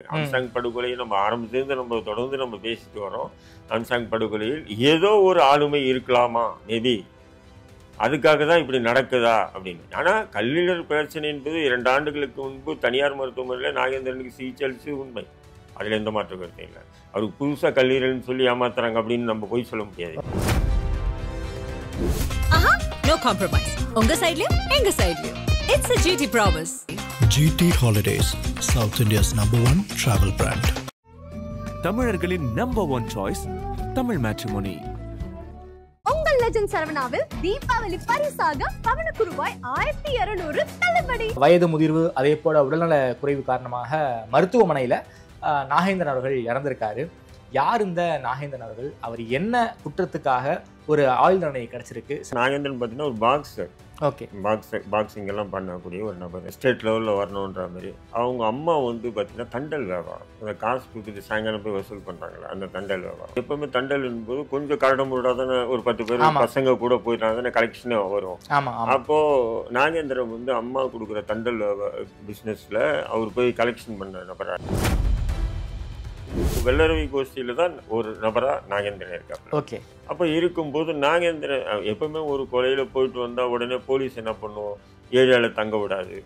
ஆம்சாங் படுகொலையை நம்ம ஆரம்பத்திலிருந்து நம்ம தொடர்ந்து நம்ம பேசிட்டு வரோம். ஆம்சாங் படுகொலையில் ஏதோ ஒரு ஆளுமை இருக்கலாமா மேபி, அதுக்காக தான் இப்படி நடக்குதா அப்படின்னு. ஆனால் கல்லீரல் பிரச்சனை என்பது 2 ஆண்டுகளுக்கு முன்பு தனியார் மருத்துவமனையில் நாகேந்திரனுக்கு சிகிச்சை அளித்து உண்மை. அதில் எந்த மாற்று கருத்தும் இல்லை. அவருக்கு புதுசாக கல்லீரல்னு சொல்லி ஏமாத்துறாங்க அப்படின்னு நம்ம போய் சொல்ல முடியாது. No compromise. உங்க சைடுலயும் எங்க சைடுலயும். It's a GT promise. GT Holidays, South India's #1 travel brand. தமிழர்களின் #1 சாய்ஸ் தமிழ் மேட்ரிமோனி. உங்கள் லெஜண்ட் சரவணாவில் தீபாவளி பரிசாக பவனுக்கு ரூபாய் 1200 தள்ளுபடி. வயது முதிர்வு அதே போல உடல்நல குறைவு காரணமாக மருத்துவமனையில் நாகேந்திரன் அவர்கள் இறந்திருக்காரு. யார் இந்த நாகேந்திரன் அவர்கள்? அவர் என்ன குற்றத்துக்காக ஒரு ஆயுள் தண்டனை கிடைச்சிருக்கு? நாகேந்திரன் பார்த்தீங்கன்னா ஒரு பாக்ஸர். ஓகே, பாக்ஸிங் எல்லாம் பண்ணக்கூடிய ஒரு நபர். ஸ்டேட் லெவலில் வரணுன்ற மாதிரி. அவங்க அம்மா வந்து பார்த்தீங்கன்னா தண்டல் வியாபாரம், அந்த காசு கொடுத்துட்டு சாயங்காலம் போய் வசூல் பண்ணுறாங்களா அந்த தண்டல் வியாபாரம். எப்பவுமே தண்டல் என்பது கொஞ்சம் கரடமுருடா தானே, ஒரு 10 பேர் பசங்க கூட போயிட்டாங்கன்னா கலெக்ஷனே வரும். அப்போ நாகேந்திரன் வந்து அம்மா கொடுக்குற தண்டல் பிஸ்னஸில் அவர் போய் கலெக்ஷன் பண்ண நபரா. வெள்ளரவி கோஷ்டியில தான் ஒரு நபரா நாகேந்திரன் இருக்காரு. ஓகே, அப்போ இருக்கும்போது நாகேந்திரன் எப்பவுமே ஒரு கொலையில போயிட்டு வந்தா உடனே போலீஸ் என்ன பண்ணுவோம், ஏரியாவில் தங்க விடாது,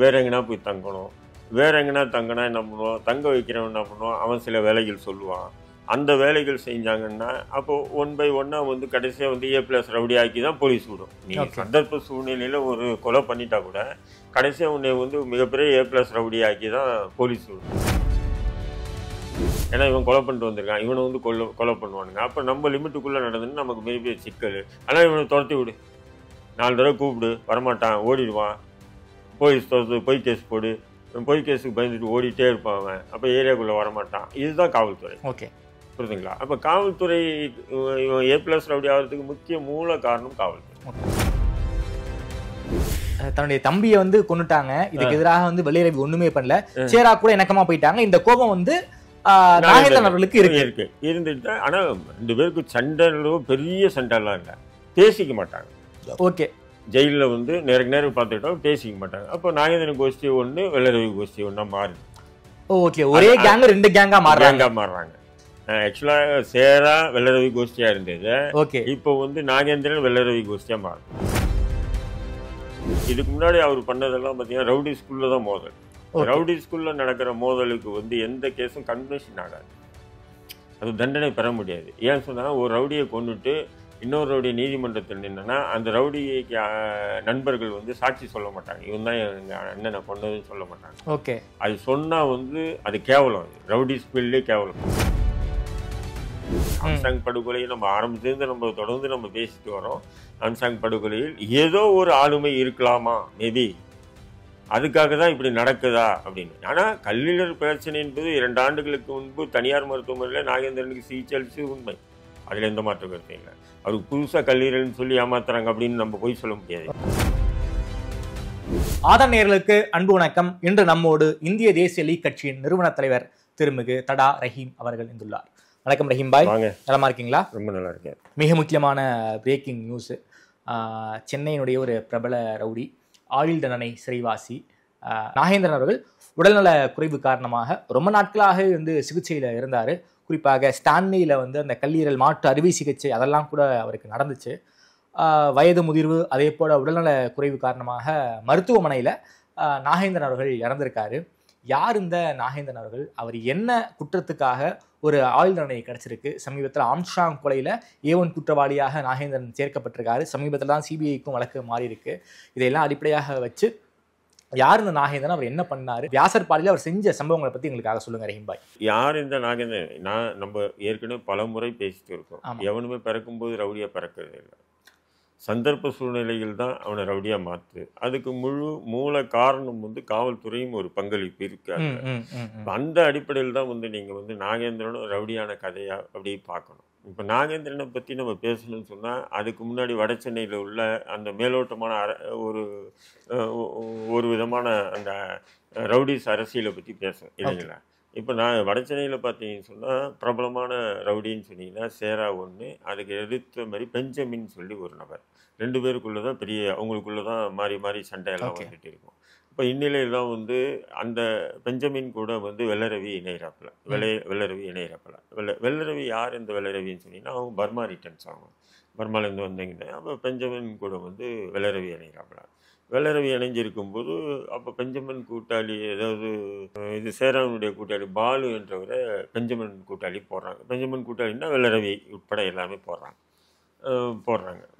வேற எங்கன்னா போய் தங்கணும். வேற எங்கன்னா தங்கினா என்ன பண்ணுவோம், தங்க வைக்கிறவன் என்ன பண்ணுவான், அவன் சில வேலைகள் சொல்லுவான். அந்த வேலைகள் செஞ்சாங்கன்னா அப்போ 1 by 1 வந்து கடைசியாக வந்து A+ ரவுடி ஆக்கி தான் போலீஸ் விடும். நீ சந்தர்ப்ப சூழ்நிலையில ஒரு கொலை பண்ணிட்டா கூட கடைசியாக உன்னை வந்து மிகப்பெரிய A+ ரவுடி ஆக்கி தான் போலீஸ் விடும். ஏன்னா இவன் கொலை பண்ணிட்டு வந்திருக்கான், இவனை வந்து கொலை பண்ணுவானுங்க. அப்போ நம்ம லிமிட்டுக்குள்ளே நடந்துன்னு நமக்கு மிகப்பெரிய சிக்கல். ஆனால் இவனை துரத்தி விடு, 4 தடவை கூப்பிடு, வரமாட்டான், ஓடிடுவான். போலீஸ் துரத்து, பொய் கேஸ் போடு, பொய் கேஸுக்கு பயந்துட்டு ஓடிட்டே இருப்பான் அவன். அப்போ ஏரியாக்குள்ளே வரமாட்டான். இதுதான் காவல்துறை. ஓகே, புரியுதுங்களா? அப்போ காவல்துறை இவன் A+ ரவுடி ஆகிறதுக்கு முக்கிய மூல காரணம் காவல்துறை. தன்னுடைய தம்பியை வந்து கொண்டுட்டாங்க, இதுக்கு எதிராக வந்து வெள்ளையரவி ஒண்ணுமே பண்ணல, சேரா கூட இணக்கமா போயிட்டாங்க. இந்த கோபம் வந்து நாகேந்திரன் அவர்களுக்கு இருக்கு இருந்துட்டு. ஆனா 2 பேருக்கு சண்டை பெரிய சண்டைலாம் இல்லை, பேசிக்க மாட்டாங்க. ஓகே, ஜெயிலில் வந்து நேருக்கு பார்த்துக்கிட்டோம், பேசிக்க மாட்டாங்க. அப்போ நாகேந்திரன் கோஷ்டி ஒன்று, வெள்ளரவி கோஷ்டி ஒன்றா மாறுது. ஓகே, ஒரே கேங் 2 கேங்கா மாறுறாங்க. ஆக்சுவலாக சேரா வெள்ளரவி கோஷ்டியா இருந்தது. ஓகே, இப்போ வந்து நாகேந்திரன் வெள்ளரவி கோஷ்டியா மாறுது. இதுக்கு முன்னாடி அவர் பண்ணதெல்லாம் பார்த்தீங்கன்னா ரவுடி ஸ்கூல்ல தான் மோதல். ரவுடி ஸ்கூல்ல நடக்கிற மோதலுக்கு வந்து எந்த கேஸும் கன்வென்ஷன் ஆகாது, அது தண்டனை பெற முடியாது. ஏன் சொன்னா, ஒரு ரவுடியை கொண்டுட்டு இன்னொரு ரவுடி நீதிமன்றத்தில் நின்னா அந்த ரவுடிக்கு நண்பர்கள் வந்து சாட்சி சொல்ல மாட்டாங்க, இவன் தான் எங்க அண்ணனை கொண்டதுன்னு சொல்ல மாட்டாங்க. ஓகே, அது சொன்னா வந்து அது கேவலம், அது ரவுடி ஸ்கூல்லே கேவலம். ஆம்சாங் படுகொலையை நம்ம ஆரம்பத்திலிருந்து நம்ம தொடர்ந்து நம்ம பேசிட்டு வரோம். ஆம்சாங் படுகொலையில் ஏதோ ஒரு ஆளுமை இருக்கலாமா மேபி, அதுக்காக தான் இப்படி நடக்குதா அப்படின்னு. ஆனால் கல்லீரல் பிரச்சனை என்பது 2 ஆண்டுகளுக்கு முன்பு தனியார் மருத்துவமனையில் நாகேந்திரனுக்கு சிகிச்சை அளித்து உண்மை. அதில் எந்த மாற்று கருத்தும் இல்லை. அவருக்கு புதுசாக கல்லீரல்னு சொல்லி ஏமாத்துறாங்க அப்படின்னு நம்ம போய் சொல்ல முடியாது. ஆதன் நேயர்களுக்கு அன்பு வணக்கம். இன்று நம்மோடு இந்திய தேசிய லீக் கட்சியின் நிறுவன தலைவர் திருமிகு தடா ரஹீம் அவர்கள் இருந்துள்ளார். வணக்கம் ரஹீம் பாய், நலமா இருக்கீங்களா? ரொம்ப நல்லா இருக்கேன். மிக முக்கியமான பிரேக்கிங் நியூஸ், சென்னையினுடைய ஒரு பிரபல ரவுடி, ஆயுள் தண்டனை சிறைவாசி நாகேந்திரன் அவர்கள் உடல்நல குறைவு காரணமாக ரொம்ப நாட்களாக வந்து சிகிச்சையில் இருந்தார். குறிப்பாக ஸ்டான்லியில் வந்து அந்த கல்லீரல் மாற்று அறுவை சிகிச்சை அதெல்லாம் கூட அவருக்கு நடந்துச்சு. வயது முதிர்வு அதே போல் உடல்நல குறைவு காரணமாக மருத்துவமனையில் நாகேந்திரன் அவர்கள் இறந்திருக்காரு. யார் இந்த நாகேந்திரன் அவர்கள்? அவர் என்ன குற்றத்துக்காக ஒரு ஆயுள் தண்டனை கிடைச்சிருக்கு? சமீபத்தில் ஆம்சாங் கொலையில் A1 குற்றவாளியாக நாகேந்திரன் சேர்க்கப்பட்டிருக்காரு. சமீபத்தில் தான் சிபிஐக்கும் வழக்கு மாறி இருக்கு. இதையெல்லாம் அடிப்படையாக வச்சு யார் இந்த நாகேந்திரன், அவர் என்ன பண்ணாரு, வியாசர் பாடியில் அவர் செஞ்ச சம்பவங்களை பற்றி எங்களுக்காக சொல்லுங்க ரஹீம் பாய். யார் இந்த நாகேந்திரன்? நம்ம ஏற்கனவே பல முறை பேசிட்டு இருக்கோம். எவனுமே பிறக்கும்போது ரவுடியா பிறக்கிறது இல்லை, சந்தர்ப்ப சூழ்நிலைகள் தான் அவனை ரவுடியா மாத்து. அதுக்கு மூல காரணம் வந்து காவல்துறையும் ஒரு பங்களிப்பு இருக்காது. அந்த அடிப்படையில் தான் வந்து நீங்க வந்து நாகேந்திரனும் ரவுடியான கதையா அப்படியே பார்க்கணும். இப்போ நாகேந்திரனை பற்றி நம்ம பேசணும்னு சொன்னால், அதுக்கு முன்னாடி வட சென்னையில் உள்ள அந்த மேலோட்டமான ஒரு விதமான அந்த ரவுடிஸ் அரசியலை பற்றி பேசணும் இல்லைங்களா? இப்போ நான் வட சென்னையில் பார்த்தீங்கன்னு சொன்னால் பிரபலமான ரவுடின்னு சொன்னீங்கன்னா சேரா ஒன்று, அதுக்கு எதிர்த்த மாதிரி பெஞ்சமின் சொல்லி ஒரு நபர். 2 பேருக்குள்ளே தான் அவங்களுக்குள்ளே தான் மாறி மாறி சண்டையெல்லாம் வந்துட்டு இருக்கும். இப்போ இந்நிலையில் தான் வந்து அந்த பெஞ்சமின் கூட வந்து வெள்ளரவி இணைகிறாப்புல வெள்ளரவி இணைகிறாப்புல வெள்ளரவி யார் இந்த வெள்ளரவின்னு சொன்னீங்கன்னா அவங்க பர்மா ரிட்டர்ன்ஸ் ஆகும். பர்மாலேருந்து வந்தீங்கன்னா அப்போ பெஞ்சமின் கூட வந்து வெள்ளரவி இணைகிறாப்புல. வெள்ளரவி இணைஞ்சிருக்கும்போது அப்போ பெஞ்சமின் கூட்டாளி ஏதாவது இது சேரானுடைய கூட்டாளி பாலு என்றவரை பெஞ்சமின் கூட்டாளி போடுறாங்க. பெஞ்சமின் கூட்டாளின்னா வெள்ளரவி உட்பட எல்லாமே போடுறாங்க.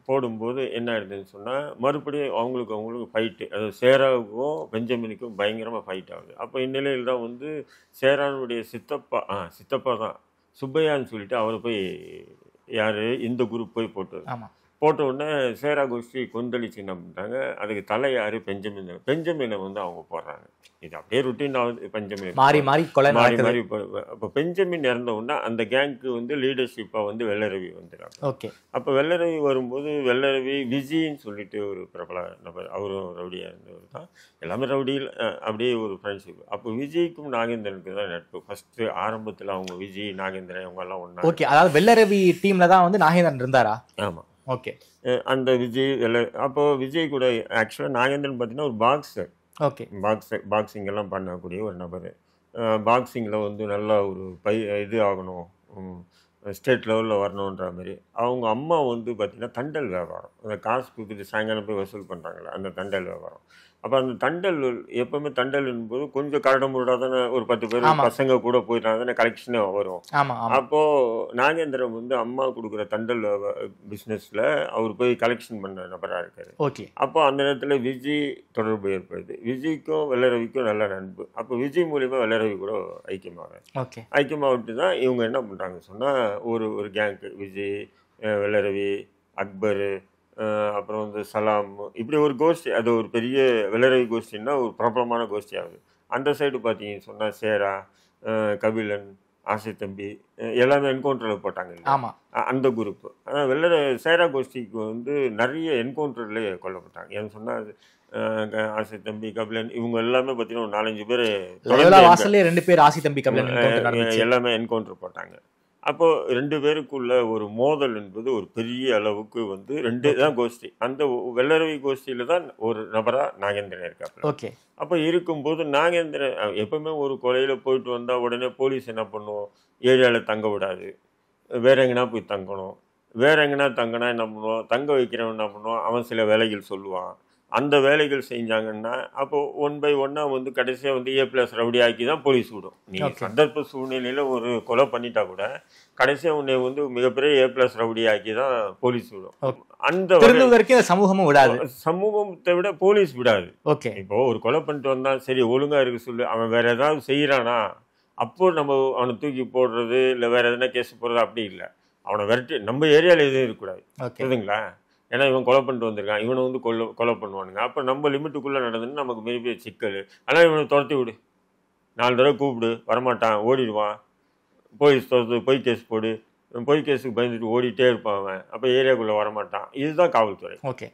போடும்போது என்ன ஆயிடுதுன்னு சொன்னால் மறுபடியும் அவங்களுக்கு ஃபைட்டு, அதாவது சேராவுக்கும் பெஞ்சமினுக்கும் பயங்கரமாக ஃபைட் ஆகுது. அப்போ இந்நிலையில் தான் வந்து சேரானுடைய சித்தப்பா தான் சுப்பையான்னு சொல்லிட்டு அவர் போய் யார் இந்த குரூப் போய் போட்ட உடனே சேரா கோஷ்டி கொந்தளிச்சு என்ன பண்ணுறாங்க, அதுக்கு தலை யார் பெஞ்சமினை வந்து அவங்க போடுறாங்க. இது அப்படியே ருட்டீன் ஆகுது. பெஞ்சமின் மாறி அப்போ பெஞ்சமின் இறந்த உடனே அந்த கேங்க்கு வந்து லீடர்ஷிப்பாக வந்து வெள்ளரவி வந்துடுறாங்க. ஓகே. அப்போ வெள்ளரவி வரும்போது வெள்ளரவி விஜயின்னு சொல்லிட்டு ஒரு பிரபல நபர், அவரும் ரவுடியாக இருந்தவர் தான். எல்லாமே ரவுடியில் அப்படியே ஒரு ஃப்ரெண்ட்ஷிப். அப்போ விஜய்க்கும் நாகேந்திரனுக்கு தான் நட்பு. ஃபஸ்ட்டு ஆரம்பத்தில் அவங்க விஜய் நாகேந்திரன் இவங்கெல்லாம் ஒன்றா. ஓகே. அதாவது வெள்ளரவி டீமில் தான் வந்து நாகேந்திரன் இருந்தாரா? ஆமாம். ஓகே. அந்த விஜய் அப்போது விஜய் கூட ஆக்சுவலாக நாகேந்திரன் பார்த்தீங்கன்னா ஒரு பாக்ஸர். ஓகே. பாக்ஸிங் எல்லாம் பண்ணக்கூடிய ஒரு நபர். பாக்ஸிங்கில் வந்து நல்லா ஒரு இது ஆகணும், ஸ்டேட் லெவலில் வரணுன்ற மாதிரி. அவங்க அம்மா வந்து பார்த்திங்கன்னா தண்டல் வியாபாரம், அந்த காசு கொடுத்துட்டு சாயங்காலம் போய் வசூல் பண்ணுறாங்களே அந்த தண்டல் வியாபாரம். அப்போ அந்த தண்டல் எப்போவுமே தண்டல்னும் போது கொஞ்சம் கரடு முரடாக தானே, ஒரு 10 பேர் பசங்க கூட போயிட்டாங்க தானே கலெக்ஷனே வரும். அப்போது நாகேந்திரன் வந்து அம்மா கொடுக்குற தண்டல் பிஸ்னஸில் அவர் போய் கலெக்ஷன் பண்ண நபராக இருக்கார். ஓகே. அப்போ அந்த நேரத்தில் விஜய் தொடர்பு ஏற்படுது. விஜய்க்கும் வெள்ளரவிக்கும் நல்ல நண்பு. அப்போ விஜய் மூலிமா வெள்ளரவி கூட ஐக்கியமாகிட்டு தான் இவங்க என்ன பண்ணுறாங்க சொன்னால் ஒரு கேங்க்கு விஜய், வெள்ளரவி, அக்பர், அப்புறம் வந்து சலாம், இப்படி ஒரு கோஷ்டி. அது ஒரு பெரிய வெள்ளரவி கோஷ்டின்னா ஒரு பிரபலமான கோஷ்டி ஆகுது. அந்த சைடு பார்த்தீங்கன்னு சொன்னால் சேரா, கபிலன், ஆசை தம்பி எல்லாமே என்கவுண்டரில் போட்டாங்க. அந்த குரூப்பு. ஆனால் சேரா கோஷ்டிக்கு வந்து நிறைய என்கவுண்டர்லேயே கொல்லப்பட்டாங்க. ஏன்னு சொன்னால் ஆசை தம்பி, கபிலன் இவங்க எல்லாமே பார்த்தீங்கன்னா ஒரு 4-5 பேர் எல்லாமே என்கவுண்டர் போட்டாங்க. அப்போது 2 பேருக்குள்ள ஒரு மோதல் என்பது ஒரு பெரிய அளவுக்கு வந்து 2 தான் கோஷ்டி. அந்த வெள்ளரவி கோஷ்டியில் தான் ஒரு நபராக நாகேந்திரன் இருக்காப்புல. ஓகே. அப்போ இருக்கும்போது நாகேந்திரன் எப்பவுமே ஒரு கொலையில் போயிட்டு வந்தால் உடனே போலீஸ் என்ன பண்ணுவோம், ஏரியாவில் தங்க விடாது, வேற எங்கன்னா போய் தங்கணும். வேற எங்கன்னா தங்கினா என்ன பண்ணுவோம், தங்க வைக்கிறவன் என்ன பண்ணுவோம், அவன் சில வேலைகள் சொல்லுவான். அந்த வேலைகள் செஞ்சாங்கன்னா அப்போ 1 by 1 வந்து கடைசியாக வந்து A+ ரவுடி ஆக்கி தான் போலீஸ் விடும். நீங்கள் சந்தர்ப்ப சூழ்நிலையில் ஒரு கொலை பண்ணிட்டா கூட கடைசியாக உன்னை வந்து மிகப்பெரிய A+ ரவுடி ஆக்கி தான் போலீஸ் விடும். அந்த சமூகமும் விடாது, சமூகத்தை விட போலீஸ் விடாது. ஓகே. இப்போ ஒரு கொலை பண்ணிட்டு வந்தான், சரி ஒழுங்கா இருக்கு சொல்லு, அவன் வேற ஏதாவது செய்யறானா அப்போ நம்ம அவனை தூக்கி போடுறது இல்லை வேற எதனா கேஸ் போடுறது அப்படி இல்லை. அவனை விரட்டி நம்ம ஏரியாவில் எதுவும் இருக்கக்கூடாது, புரியுதுங்களா? ஏன்னா இவன் கொலை பண்ணிட்டு வந்திருக்கான், இவனை வந்து கொலை பண்ணுவானுங்க. அப்போ நம்ம லிமிட்டுக்குள்ளே நடந்துன்னு நமக்கு மிகப்பெரிய சிக்கல். ஆனால் இவனை துரத்தி விடு, 4 தடவை கூப்பிடு, வரமாட்டான், ஓடிடுவான், பொய் கேஸ் போடு, பொய் கேஸுக்கு பயந்துட்டு ஓடிட்டே இருப்பான் அவன், அப்போ ஏரியாக்குள்ளே வரமாட்டான். இதுதான் காவல்துறை. ஓகே,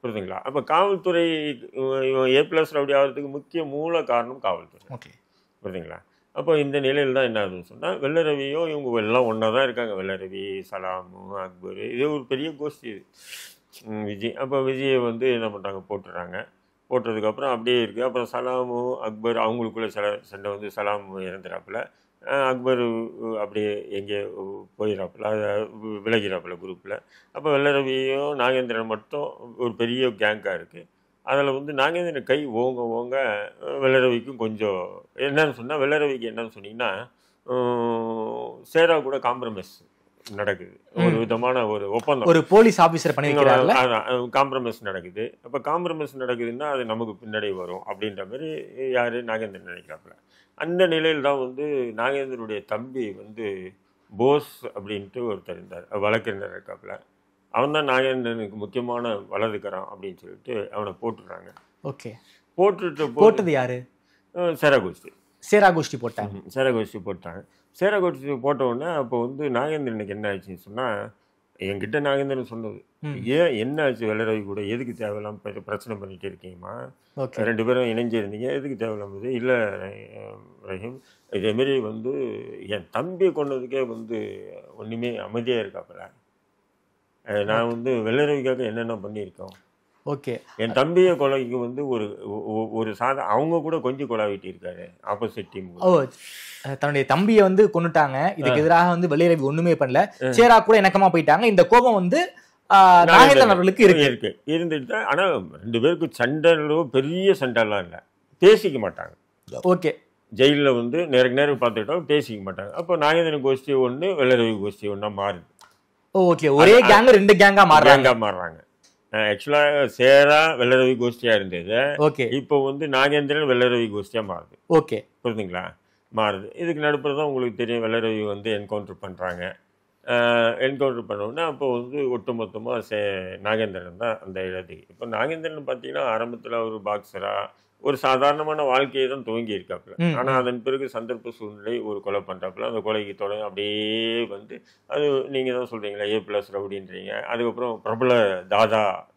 புரியுதுங்களா? அப்போ காவல்துறை இவன் A+ ரவுடி ஆகிறதுக்கு முக்கிய மூல காரணம் காவல்துறை. ஓகே, புரியுதுங்களா? அப்போ இந்த நிலையில் தான் என்ன ஆகுதுன்னு சொன்னால் வெள்ளரவியும் இவங்க எல்லாம் ஒன்றா தான் இருக்காங்க. வெள்ளரவி, சலாமு, அக்பர், இது ஒரு பெரிய கோஷ்டி இது. விஜய் அப்போ விஜயை வந்து என்ன பண்ணுறாங்க, போட்டதுக்கப்புறம் அப்படியே இருக்குது. அப்புறம் சலாமு, அக்பர் அவங்களுக்குள்ள சண்டை வந்து சலாம் இறந்துறாப்புல, அக்பர் அப்படியே எங்கேயோ போயிடறாப்புல, விலகிறாப்புல குரூப்பில். அப்போ வெள்ளரவியும் நாகேந்திரன் மட்டும் ஒரு பெரிய கேங்காக இருக்குது. அதில் வந்து நாகேந்திரன் கை ஓங்க வெள்ளரவிக்கும் கொஞ்சம் என்னன்னு சொன்னால், வெள்ளரவிக்கு என்னன்னு சொன்னீங்கன்னா சேரா கூட காம்ப்ரமைஸ் நடக்குது. ஒரு விதமான ஒரு ஒப்பந்தம், ஒரு போலீஸ் ஆபீசர் பண்ணிருக்காங்க, காம்ப்ரமைஸ் நடக்குது. அப்போ காம்ப்ரமைஸ் நடக்குதுன்னா அது நமக்கு பின்னாடி வரும் அப்படின்ற மாதிரி யார் நாகேந்திரன் நினைக்கிறாப்புல. அந்த நிலையில் தான் வந்து நாகேந்திரனுடைய தம்பி வந்து போஸ் அப்படின்ட்டு ஒருத்தர் இருந்தார், வழக்கறிஞர் இருக்காப்புல. அவன் தான் நாகேந்திரனுக்கு முக்கியமான வலதுக்கரம் அப்படின்னு சொல்லிட்டு அவனை போட்டுடுறாங்க. ஓகே, போட்டது யாரு? சேராகோஷ்டி போட்டாங்க. சேராகோஷ்டி போட்ட உடனே அப்போ வந்து நாகேந்திரனுக்கு என்ன ஆச்சுன்னு சொன்னால், என்கிட்ட நாகேந்திரன் சொன்னது, ஏன் என்ன ஆச்சு வெள்ளரவி கூட, எதுக்கு தேவையில்லாமல் பிரச்சனை பண்ணிகிட்டே இருக்கீங்கம்மா, 2 பேரும் இணைஞ்சிருந்தீங்க, எதுக்கு தேவையில்லாமல்? இல்லை ரஹீம், இதேமாரி வந்து என் தம்பியை கொண்டதுக்கே வந்து ஒன்றுமே அமைதியாக இருக்காப்புல, நான் வந்து வெள்ளரவிக்காக என்னென்ன பண்ணியிருக்கோம், ஓகே. என் தம்பியை கொலைக்கு வந்து ஒரு அவங்க கூட கொஞ்சம் கொலாவிட்டு இருக்காரு ஆப்போசிட் டீம். ஓ, தன்னுடைய தம்பியை வந்து கொன்னுட்டாங்க. இதுக்கு எதிராக வந்து வெள்ளை ரவி ஒண்ணுமே பண்ணல. சேரா கூட இணக்கமா போயிட்டாங்க. இந்த கோபம் வந்து நாகேந்திரன் அவர்களுக்கு இருக்கு இருந்துட்டு. ஆனா 2 பேருக்கு சண்டைலோ பெரிய சண்டைலாம் இல்லை, பேசிக்க மாட்டாங்க. ஓகே. ஜெயிலில் வந்து நேருக்கு பார்த்துக்கிட்டோம், பேசிக்க மாட்டாங்க. அப்போ நாகேந்திரன் கோஷ்டி ஒன்று, வெள்ளரவி கோஷ்டி ஒன்றா மாறுது. ஓகே, ஒரே கேங் 2 கேங்கா மாறுறாங்க. ஆக்சுவலாக சேரா வெள்ளரவி கோஷ்டியா இருந்தது. ஓகே. இப்போ வந்து நாகேந்திரன் வெள்ளரவி கோஷ்டியா மாறுது. ஓகே, புரியுதுங்களா? மாறுது. இதுக்கு நடுப்புற தான் உங்களுக்கு தெரியும், வெள்ளரவி வந்து என்கவுண்டர் பண்ணுறாங்க. என்கவுண்டர் பண்ணோன்னா அப்போ வந்து ஒட்டுமொத்தமாக நாகேந்திரன் தான் அந்த இடத்துக்கு. இப்போ நாகேந்திரன் பார்த்தீங்கன்னா ஆரம்பத்தில் ஒரு பாக்ஸராக ஒரு சாதாரணமான வாழ்க்கையை தான் துவங்கி இருக்காப்புல. ஆனால் அதன் பிறகு சந்தர்ப்ப சூழ்நிலை ஒரு கொலை பண்ணுறாப்புல. அந்த கொலைக்கு தொடங்கி அப்படியே வந்து அது நீங்கள் தான் சொல்கிறீங்களா A+ ரவுடின்றீங்க. அதுக்கப்புறம்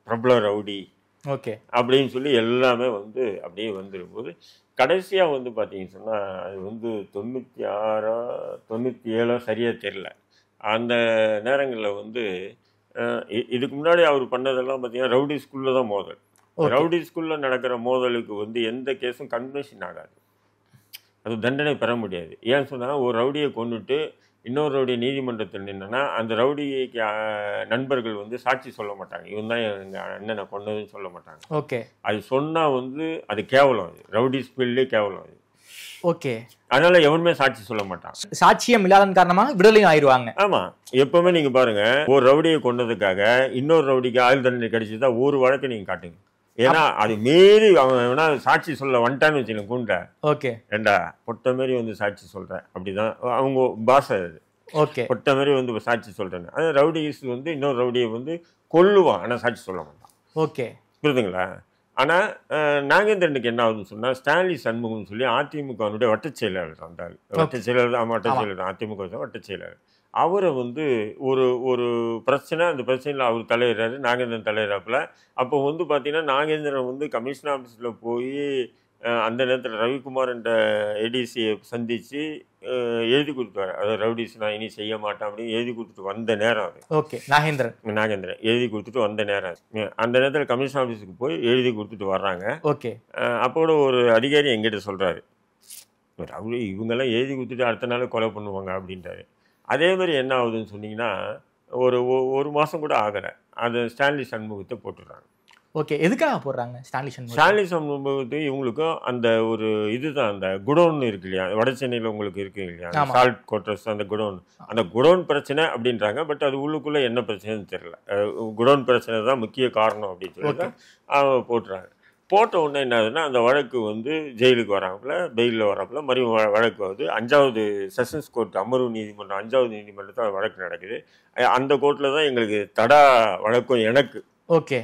பிரபல ரவுடி ஓகே அப்படின்னு சொல்லி எல்லாமே வந்து அப்படியே வந்துடும்போது கடைசியாக வந்து பார்த்தீங்கன்னு சொன்னால் அது வந்து 96 97 சரியாக தெரில. அந்த நேரங்களில் வந்து இதுக்கு முன்னாடி அவர் பண்ணதெல்லாம் பார்த்தீங்கன்னா ரவுடி ஸ்கூலில் தான் மோதல். ரவுடி ஸ்கூலில் நடக்கிற மோதலுக்கு வந்து எந்த கேஸும் கன்வென்ஷன் ஆகாது, அது தண்டனை பெற முடியாது. ஏன்னு சொன்னால் ஒரு ரவுடியை கொண்டுட்டு இன்னொரு ரவுடி நீதிமன்றத்தில் நின்னா அந்த ரவுடிக்கு நண்பர்கள் வந்து சாட்சி சொல்ல மாட்டாங்க, இவன் தான் எங்கள் அண்ணனை கொண்டதுன்னு சொல்ல மாட்டாங்க. ஓகே. அது சொன்னால் வந்து அது கேவலம், அது ரவுடி ஸ்பீல்லே கேவலம் அது. ஓகே. அதனால எவனுமே சாட்சி சொல்ல மாட்டான். சாட்சியம் இல்லாதன் காரணமாக விடுதலையும் ஆயிடுவாங்க. ஆமா, எப்பவுமே நீங்க பாருங்க, ஒரு ரவுடியை கொண்டதுக்காக இன்னொரு ரவுடிக்கு ஆயுள் தண்டனை கிடைச்சதா ஒரு வழக்கு நீங்க காட்டுங்க. ஏன்னா அது மீறி அவன் வேணா சாட்சி சொல்ல வந்துட்டான்னு வச்சுக்கணும் கூண்ட. ஓகே. ஏண்டா பொட்ட மாரி வந்து சாட்சி சொல்றேன் அப்படிதான் அவங்க பாஷை அது. ஓகே. பொட்ட மாரி வந்து சாட்சி சொல்றேன்னு. அது ரவுடிஸ் வந்து இன்னொரு ரவுடியை வந்து கொல்லுவான், ஆனா சாட்சி சொல்ல மாட்டான். ஓகே, புரியுதுங்களா? ஆனால் நாகேந்திரனுக்கு என்ன ஆகுதுன்னு சொன்னால் ஸ்டான்லி சண்முகம்னு சொல்லி அதிமுகனுடைய வட்டச் செயலாளர் வந்தார். வட்டச் செயலாளர் அதிமுக வட்டச் செயலாளர். அவரை வந்து ஒரு பிரச்சனை, அந்த பிரச்சனையில் அவர் தலையிடுறாரு, நாகேந்திரன் தலையிறாப்புல. அப்போ வந்து பார்த்தீங்கன்னா நாகேந்திரன் வந்து கமிஷன் ஆஃபீஸில் போய் அந்த நேரத்தில் ரவிக்குமார் என்ற ஏடிசியை சந்தித்து எழுதி கொடுத்தாரு. அதாவது ரவுடிஸ் நான் இனி செய்ய மாட்டேன் அப்படின்னு எழுதி கொடுத்துட்டு வந்த நேரம் அது. ஓகே. நாகேந்திரன் எழுதி கொடுத்துட்டு வந்த நேரம். அந்த நேரத்தில் கமிஷன் ஆஃபீஸுக்கு போய் எழுதி கொடுத்துட்டு வர்றாங்க. ஓகே. அப்போட ஒரு அதிகாரி எங்கிட்ட சொல்கிறாரு, ரவுடி இவங்கெல்லாம் எழுதி கொடுத்துட்டு அடுத்த நாள் கொலை பண்ணுவாங்க அப்படின்றாரு. அதே மாதிரி என்ன ஆகுதுன்னு சொன்னீங்கன்னா ஒரு மாதம் கூட ஆகலை, அது ஸ்டான்லி சண்முகத்தை போட்டுடுறாங்க. ஓகே. எதுக்காக போடுறாங்க ஸ்டான்லி சண்முகத்தை? இவங்களுக்கும் அந்த ஒரு இதுதான், அந்த குடோன் இருக்கு இல்லையா, வட சென்னையில் உங்களுக்கு இருக்கு இல்லையா, சால்ட் கோட்டர்ஸ், அந்த குடோன் பிரச்சனை அப்படின்றாங்க. பட் அது உள்ளுக்குள்ளே என்ன பிரச்சனைன்னு தெரியல. குடோன் பிரச்சனை தான் முக்கிய காரணம் அப்படின்னு சொல்லி அவங்க போட்டுறாங்க. போட்ட உடனே என்ன ஆகுதுன்னா அந்த வழக்கு வந்து ஜெயிலுக்கு வராப்புல, பெயிலில் வராப்புல, மறுபடியும் வழக்கு வருது. 5வது செஷன்ஸ் கோர்ட், அமர்வு நீதிமன்றம், 5வது நீதிமன்றத்தில் வழக்கு நடக்குது. அந்த கோர்ட்டில் தான் எங்களுக்கு தடா வழக்கும் எனக்கு ஓகே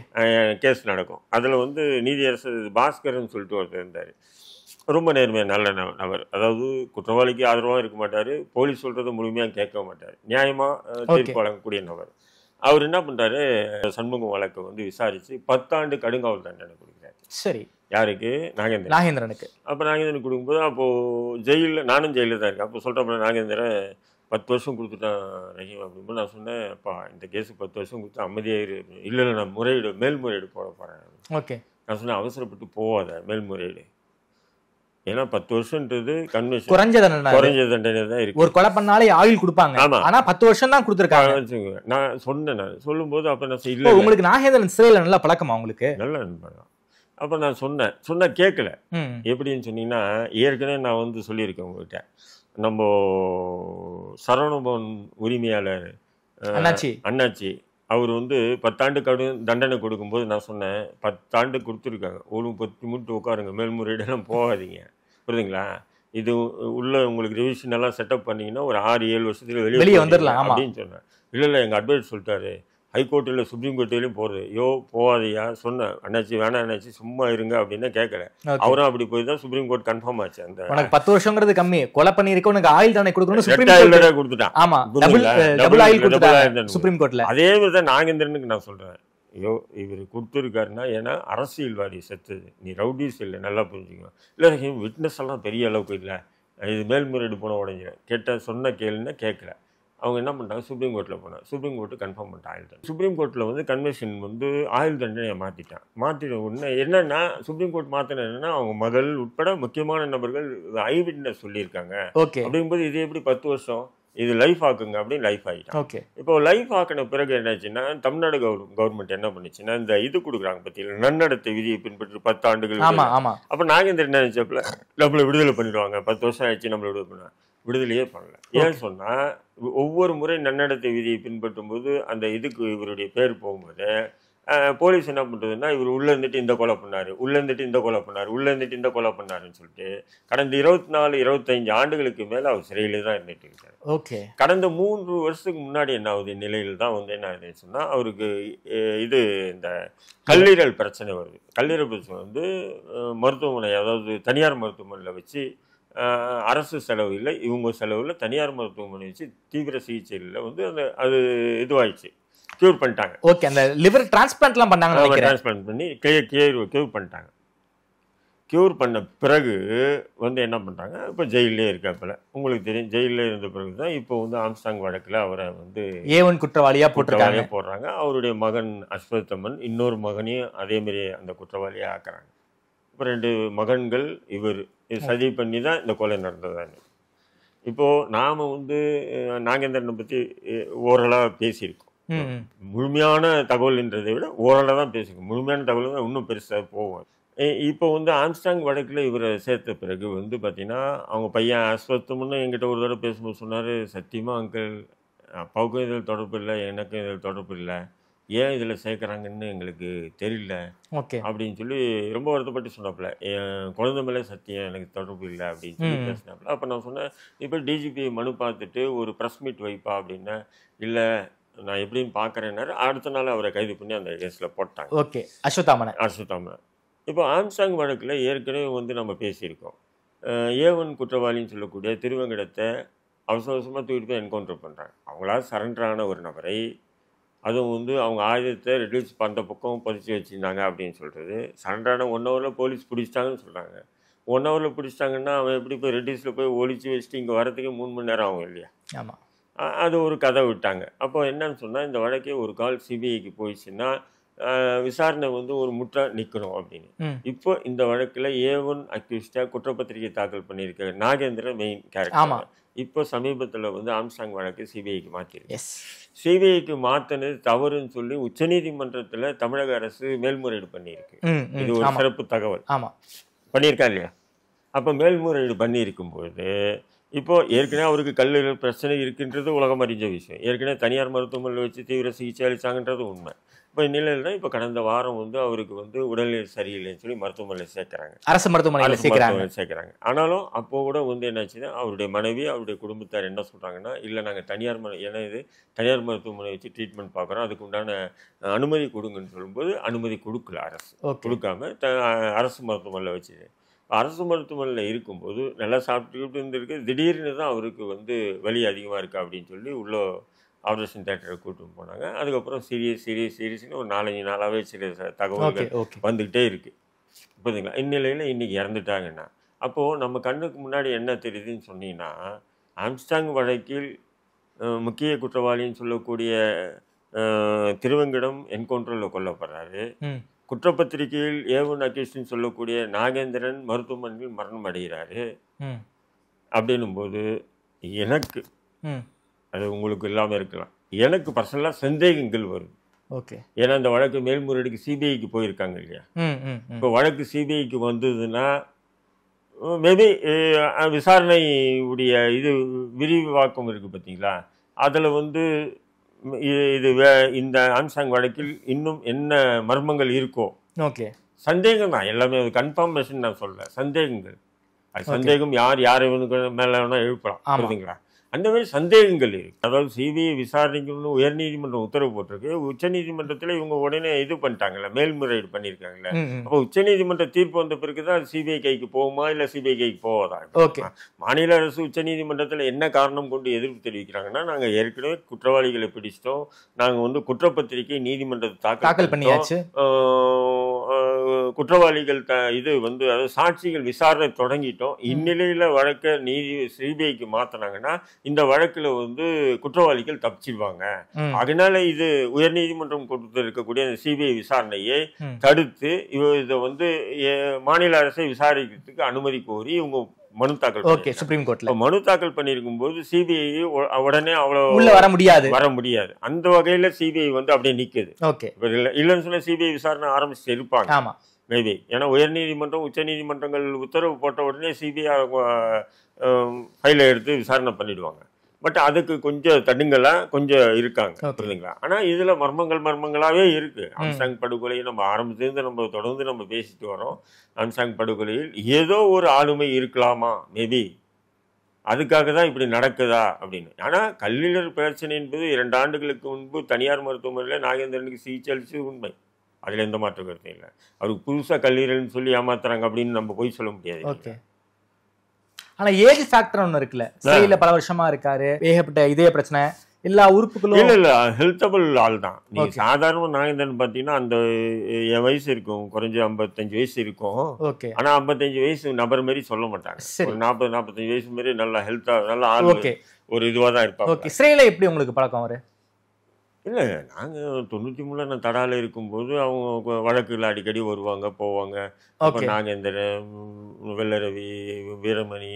கேஸ் நடக்கும். அதில் வந்து நீதியரசர் பாஸ்கர்ன்னு சொல்லிட்டு ஒருத்தர் இருந்தார். ரொம்ப நேர்மையாக நல்ல நபர். அதாவது குற்றவாளிக்கு ஆதரவாக இருக்க மாட்டார், போலீஸ் சொல்கிறத முழுமையாக கேட்க மாட்டார், நியாயமாக தீர்ப்பு வழங்கக்கூடிய நபர். அவர் என்ன பண்ணுறாரு, சண்முகம் வழக்கை வந்து விசாரித்து 10 ஆண்டு கடுங்காவல் தண்டனை கொடுக்குறாரு. சரி. யாருக்கு? நாகேந்திரனுக்கு. அப்போ நாகேந்திரன் கொடுக்கும்போது அப்போது ஜெயிலில், நானும் ஜெயிலில் தான் இருக்கேன். அப்போ சொல்கிறப்ப நாகேந்திரன் 10 வருஷம் கொடுத்துட்டான் ரஹீம் அப்படின்போது நான் சொன்னேன், அப்பா இந்த கேஸு 10 வருஷம் கொடுத்து அமைதியாக இல்லை, நான் மேல்முறையீடு போட போகிறேன். ஓகே. நான் சொன்னேன், அவசரப்பட்டு போகாத மேல்முறையீடு, ஏன்னா 10 வருஷம்ன்றது கன்வென்ஷன் குறைஞ்ச தண்டனை தான் இருக்கு. ஒரு கொலை பண்ணாலே ஆயுள் கொடுப்பாங்க. ஆமா, ஆனா 10 வருஷம் தான் கொடுத்துருக்காங்க. நான் சொன்னேன். நான் சொல்லும்போது அப்ப நான் இல்லை, உங்களுக்கு நாகேந்திரன் சிறையில் நல்ல பழக்கமா? உங்களுக்கு நல்ல நண்பன். அப்ப நான் சொன்னா கேட்கல. எப்படின்னு சொன்னீங்கன்னா, ஏற்கனவே நான் வந்து சொல்லியிருக்கேன் உங்ககிட்ட, நம்ம சரவணபவன் உரிமையாளர் அண்ணாச்சி அவர் வந்து 10 ஆண்டு தண்டனை கொடுக்கும்போது நான் சொன்னேன், 10 ஆண்டு கொடுத்துருக்காங்க, ஒரு 10 மினிட் உட்காருங்க, மேல்முறையீடெல்லாம் போகாதீங்க, புரியுதுங்களா? இது உள்ள உங்களுக்கு ரிவிஷன் எல்லாம் செட்டப் பண்ணீங்கன்னா ஒரு 6-7 வருஷத்துல வெளியே வந்துடலாம் அப்படின்னு சொன்னேன். இல்லை எங்கள் அட்வைஸ் சொல்லிட்டாரு, ஹைகோர்ட்டில் சுப்ரீம் கோர்ட்லேயும் போகிறது. போகாதையா சொன்னேன். அண்ணாச்சி வேணாம் அண்ணாச்சி சும்மா இருங்க அப்படின்னு கேட்கல. அவரும் அப்படி போய் தான் சுப்ரீம் கோர்ட் கன்ஃபார்ம் ஆச்சு. அந்த 10 வருஷங்கிறது கம்மி, கொலை பண்ணிருக்க உனக்கு ஆயுள் தண்டனை கொடுக்கணும் கொடுத்துட்டான். ஆமா, டபுள் ஆயுள் கொடுத்துட்டாங்க சுப்ரீம் கோர்ட்ல. அதே மாதிரி தான் நாகேந்திரனுக்கு நான் சொல்றேன், ஐயோ இவர் கொடுத்துருக்காருன்னா ஏன்னா அரசியல்வாதி செத்துது, நீ ரவுடிஸ் இல்லை, நல்லா புரிஞ்சுக்கணும். இல்லை விட்னஸ் எல்லாம் பெரிய அளவுக்கு இல்லை, இது மேல்முறையீடு போன உடனே கேட்ட சொன்ன கேளுன்னா கேட்கல. அவங்க என்ன பண்ணிட்டாங்க, சுப்ரீம் கோர்ட்டில் போனாங்க. சுப்ரீம் கோர்ட்டு கன்ஃபார்ம் பண்ணிட்டாங்க ஆயுள் தண்டனை. சுப்ரீம் கோர்ட்டில் வந்து கன்வென்ஷன் வந்து ஆயுள் தண்டனையை மாற்றிட்ட உடனே என்னன்னா, சுப்ரீம் கோர்ட் மாற்றின என்னன்னா, அவங்க மகள் உட்பட முக்கியமான நபர்கள் ஐவிட்னஸ் சொல்லியிருக்காங்க. ஓகே அப்படிங்கும்போது இது எப்படி 10 வருஷம் இது லைஃப் ஆக்குங்க அப்படின்னு லைஃப் ஆகிட்டான். ஓகே இப்போ லைஃப் ஆக்கின பிறகு என்னாச்சுன்னா, தமிழ்நாடு கவர்மெண்ட் என்ன பண்ணுச்சுன்னா, இந்த இது கொடுக்குறாங்க பற்றியில் நன்னடத்தை விதியை பின்பற்றி 10 ஆண்டுகள். ஆமா ஆமா அப்போ நாகேந்திரன் என்ன நினைச்சப்பல, நம்மளை விடுதலை பண்ணிடுவாங்க, 10 வருஷம் ஆயிடுச்சு நம்மளை விடுதலை பண்ணுவாங்க. விடுதலையே பண்ணல. ஏன்னு சொன்னால், ஒவ்வொரு முறை நன்னடத்தை விதியை பின்பற்றும் போது அந்த இதுக்கு இவருடைய பேர் போகும்போது போலீஸ் என்ன பண்ணுறதுன்னா, இவர் உள்ளே இருந்துட்டு இந்த கொலை பண்ணார், உள்ளே இருந்துட்டு இந்த கொலை பண்ணார், உள்ளே இருந்துட்டு இந்த கொலை பண்ணாருன்னு சொல்லிட்டு கடந்த 24-25 ஆண்டுகளுக்கு மேலே அவர் சிறையில் தான் இருந்துட்டு இருக்காரு. ஓகே கடந்த 3 வருஷத்துக்கு முன்னாடி என்ன ஆகுது நிலையில் தான் வந்து என்ன ஆகுதுன்னு சொன்னால், அவருக்கு இது இந்த கல்லீரல் பிரச்சனை வருது. கல்லீரல் பிரச்சனை வந்து மருத்துவமனை, அதாவது தனியார் மருத்துவமனையில் வச்சு அரசு செலவு இல்லை, இவங்க செலவில் தனியார் மருத்துவமனை வச்சு தீவிர சிகிச்சையில் வந்து அது இதுவாயிடுச்சு, க்யூர் பண்ணிட்டாங்க. ஓகே அந்த லிவர் டிரான்ஸ்பிளான்ட்லாம் பண்ணாங்க, டிரான்ஸ்பிளான்ட் பண்ணி க்யூர் பண்ணிட்டாங்க. க்யூர் பண்ண பிறகு வந்து என்ன பண்ணுறாங்க, இப்போ ஜெயிலே இருக்காப்புல. உங்களுக்கு தெரியும், ஜெயிலில் இருந்த பிறகு தான் இப்போ வந்து ஆம்ஸ்டாங் வழக்கில் அவரை வந்து ஏவன் குற்றவாளியாக போடுறாங்க. அவருடைய மகன் அஸ்வத்தமன் இன்னொரு மகனையும் அதேமாரி அந்த குற்றவாளியாக ஆக்குறாங்க. இப்போ 2 மகன்கள் இவர் சதி பண்ணி தான் இந்த கொலை நடந்ததானே. இப்போது நாம் வந்து நாகேந்திரனை பற்றி ஓரளவு பேசியிருக்கோம். முழுமையான தகவல்ன்றதை விட ஓரளவு தான் பேசியிருக்கோம். முழுமையான தகவல் தான் இன்னும் பெருசாக போவோம். இப்போ வந்து ஆம்ஸ்டாங் வழக்கில் இவரை சேர்த்த பிறகு வந்து பார்த்தீங்கன்னா, அவங்க பையன் அஸ்வத்தம்னு என்கிட்ட ஒரு தடவை பேசும்போது சொன்னார், சத்தியமாக அங்கிள் அப்பாவுக்கும் இதில் தொடர்பு இல்லை, எனக்கும் இதில் தொடர்பு இல்லை, ஏன் இதில் சேர்க்குறாங்கன்னு எங்களுக்கு தெரியல அப்படின்னு சொல்லி ரொம்ப வருத்தப்பட்டு சொன்னாப்புல. என் குழந்தை மேலே சத்தியம் எனக்கு தொடர்பு இல்லை அப்படின்னு சொல்லி பேசினாப்புல. அப்போ நான் சொன்னேன், இப்போ டிஜிபி மனு பார்த்துட்டு ஒரு ப்ரெஸ் மீட் வைப்பா அப்படின்னா, இல்லை நான் எப்படின்னு பார்க்குறேன்னாரு. அடுத்த நாள் அவரை கைது பண்ணி அந்த கேஸில் போட்டாங்க. ஓகே அஸ்வத்தாமன். இப்போ ஆம்ஸ்டாங் வழக்கில் ஏற்கனவே வந்து நம்ம பேசியிருக்கோம். ஏவன் குற்றவாளின்னு சொல்லக்கூடிய திருவங்கடத்தை அவசரமாக தூக்கிட்டு போய் என்கவுண்டர் பண்ணுறாங்க. அவங்களால சரண்டர் ஆன ஒரு நபரை, அதுவும் வந்து அவங்க ஆயுதத்தை ரெடியூஸ் பண்ணுற பக்கம் பதிச்சு வச்சுருந்தாங்க அப்படின்னு சொல்கிறது. சரண்டரான 1 ஹவரில் போலீஸ் பிடிச்சிட்டாங்கன்னு சொல்கிறாங்க. 1 ஹவரில் பிடிச்சிட்டாங்கன்னா அவன் எப்படி போய் ரெடியூஸில் போய் ஒழிச்சு வச்சுட்டு இங்கே வரத்துக்கு 3 மணி நேரம் ஆகும் இல்லையா? ஆமாம். அது ஒரு கதை விட்டாங்க. அப்போ என்னன்னு சொன்னால், இந்த வழக்கே ஒரு கால் சிபிஐக்கு போயிடுச்சுன்னா விசாரணை வந்து ஒரு முற்றா நிற்கணும் அப்படின்னு. இப்போ இந்த வழக்கில் A1 அக்யூஸ்டாக குற்றப்பத்திரிகை தாக்கல் பண்ணியிருக்க நாகேந்திரன் மெயின் கேரக்டர். இப்போ சமீபத்தில் வந்து ஆம்ஸ்டாங் வழக்கு சிபிஐக்கு மாற்றிருக்கு. சிபிஐக்கு மாற்றினது தவறுன்னு சொல்லி உச்சநீதிமன்றத்தில் தமிழக அரசு மேல்முறையீடு பண்ணியிருக்கு. இது ஒரு சிறப்பு தகவல். பண்ணியிருக்கா இல்லையா? அப்போ மேல்முறையீடு பண்ணியிருக்கும்போது இப்போது ஏற்கனவே அவருக்கு கல்லீரல் பிரச்சனை இருக்குன்றது உலகம் அறிஞ்ச விஷயம். ஏற்கனவே தனியார் மருத்துவமனையில் வச்சு தீவிர சிகிச்சை அளித்தாங்கன்றது உண்மை. இப்போ இந்நிலையில் தான் இப்போ கடந்த வாரம் வந்து அவருக்கு வந்து உடல்நிலை சரியில்லைன்னு சொல்லி மருத்துவமனையில் சேர்க்குறாங்க, அரசு மருத்துவமனையில் சேர்க்குறாங்க. ஆனாலும் அப்போ கூட வந்து என்னாச்சுன்னா, அவருடைய மனைவி அவருடைய குடும்பத்தார் என்ன சொல்கிறாங்கன்னா, இல்லை நாங்கள் ஏன்னா இது தனியார் மருத்துவமனை வச்சு ட்ரீட்மெண்ட் பார்க்குறோம், அதுக்கு உண்டான அனுமதி கொடுங்கன்னு சொல்லும்போது அனுமதி கொடுக்கல அரசு. கொடுக்காம அரசு மருத்துவமனையில் வச்சு அரசு மருத்துவமனையில் இருக்கும்போது நல்லா சாப்பிட்டுக்கிட்டு இருந்திருக்கு. திடீர்னு தான் அவருக்கு வந்து வலி அதிகமாக இருக்குது அப்படின்னு சொல்லி உள்ள ஆப்ரேஷன் தியேட்டரை கூட்டிட்டு போனாங்க. அதுக்கப்புறம் சீரியஸ்னு ஒரு 4-5 நாளாகவே சில தகவல்கள் வந்துக்கிட்டே இருக்குது. புரியுதுங்களா? இந்நிலையில் இன்றைக்கி இறந்துட்டாங்கன்னா அப்போது நம்ம கண்ணுக்கு முன்னாடி என்ன தெரியுதுன்னு சொன்னீங்கன்னா, ஆம்ஸ்டாங் வழக்கில் முக்கிய குற்றவாளின்னு சொல்லக்கூடிய திருவங்கடம் என்கவுண்டரில் கொல்லப்படுறாரு. குற்றப்பத்திரிகையில் A1 அக்யூஸ்ட்னு சொல்லக்கூடிய நாகேந்திரன் மருத்துவமனையில் மரணம் அடைகிறாரு. அப்படின்னும் போது எனக்கு அது உங்களுக்கு இல்லாமல் இருக்கலாம், எனக்கு பர்சனலாக சந்தேகங்கள் வருது. ஏன்னா இந்த வழக்கு மேல்முறையீடுக்கு சிபிஐக்கு போயிருக்காங்க இல்லையா? இப்போ வழக்கு சிபிஐக்கு வந்ததுன்னா மேபி விசாரணையுடைய இது விரிவாக்கம் இருக்குது பார்த்தீங்களா, அதில் வந்து இந்த ஆம்ஸ்டாங் வழக்கில் இன்னும் என்ன மர்மங்கள் இருக்கோ சந்தேகம் தான். எல்லாமே கன்ஃபர்மேஷன் நான் சொல்ல, சந்தேகங்கள். சந்தேகம் யார் மேலே வேணால் எழுப்பலாம். புரியுதுங்களா? அந்த மாதிரி சந்தேகங்கள் இருக்கு. அதாவது சிபிஐ விசாரணைக்குன்னு உயர்நீதிமன்றம் உத்தரவு போட்டிருக்கு. உச்சநீதிமன்றத்தில் இவங்க உடனே இது பண்ணிட்டாங்கல்ல, மேல்முறையீடு பண்ணியிருக்காங்கல்ல. அப்போ உச்சநீதிமன்ற தீர்ப்பு வந்த பிறகுதான் அது சிபிஐ கைக்கு போகுமா இல்லை சிபிஐ கைக்கு போவதா? மாநில அரசு உச்சநீதிமன்றத்தில் என்ன காரணம் கொண்டு எதிர்ப்பு தெரிவிக்கிறாங்கன்னா, நாங்கள் ஏற்கனவே குற்றவாளிகளை பிடிச்சிட்டோம், நாங்கள் வந்து குற்றப்பத்திரிகை நீதிமன்றத்தை தாக்கல் பண்ணியாச்சு, குற்றவாளிகள் இது வந்து அதாவது சாட்சிகள் விசாரணை தொடங்கிட்டோம். இந்நிலையில் வழக்கை சிபிஐக்கு மாற்றினாங்கன்னா இந்த வழக்கில் வந்து குற்றவாளிகள் தப்பிச்சிடுவாங்க. அதனால இது உயர்நீதிமன்றம் கொடுத்து இருக்கக்கூடிய அந்த சிபிஐ விசாரணையை தடுத்து இதை வந்து மாநில அரசை விசாரிக்கிறதுக்கு அனுமதி கோரி இவங்க மனு தாக்கல் சுப்ரீம் கோர்ட்ல மனு தாக்கல் பண்ணிருக்கும் போது சிபிஐ உடனே உள்ள வர முடியாது. அந்த வகையில சிபிஐ வந்து அப்படியே நிக்குது. இல்லைன்னு சொன்னா சிபிஐ விசாரணை ஆரம்பிச்சு இருப்பாங்க மேபி. ஏன்னா உயர்நீதிமன்றம் உச்ச நீதிமன்றங்கள் உத்தரவு போட்ட உடனே சிபிஐ ஃபைலை எடுத்து விசாரணை பண்ணிடுவாங்க. பட் அதுக்கு கொஞ்சம் தடுங்கலாம் கொஞ்சம் இருக்காங்க, புரியுதுங்களா? ஆனால் இதில் மர்மங்களாகவே இருக்கு. ஆம்சாங் படுகொலையை நம்ம ஆரம்பத்திலிருந்து நம்ம தொடர்ந்து நம்ம பேசிட்டு வரோம். ஆம்சாங் படுகொலையில் ஏதோ ஒரு ஆளுமை இருக்கலாமா மேபி, அதுக்காக தான் இப்படி நடக்குதா அப்படின்னு. ஆனால் கல்லீரல் பிரச்சனை என்பது 2 ஆண்டுகளுக்கு முன்பு தனியார் மருத்துவமனையில் நாகேந்திரனுக்கு சிகிச்சை அளிச்சது உண்மை. அதில் எந்த மாற்ற கருத்தும் இல்லை. அவருக்கு புதுசாக கல்லீரல்னு சொல்லி ஏமாத்துறாங்க அப்படின்னு நம்ம போய் சொல்ல முடியாது. ஆனா ஏஜ் ஃபேக்டர் ஒன்று இருக்குல்ல, சிறையில பல வருஷமா இருக்காரு, ஏகப்பட்ட இதய பிரச்சனை, எல்லா உறுப்புகளும் இல்ல ஹெல்த்தபிள் ஆள் தான். நீங்க சாதாரண நாகேந்திரன் பாத்தீங்கன்னா அந்த என் வயசு இருக்கும், குறைஞ்ச 55 வயசு இருக்கும். ஆனா 55 வயசு நபர் மாதிரி சொல்ல மாட்டாங்க. ஒரு 40-45 வயசு மாதிரி நல்ல ஹெல்த்தா நல்ல ஆள் ஒரு இதுவா தான் இருப்பாங்க. சிறையில எப்படி உங்களுக்கு பழக்கம் வரும்? இல்லை, நாங்கள் 93 நான் தடாவில் இருக்கும்போது அவங்க வழக்குகள் அடிக்கடி வருவாங்க போவாங்க. அப்போ நாகேந்திரன், வெள்ளரவி, வீரமணி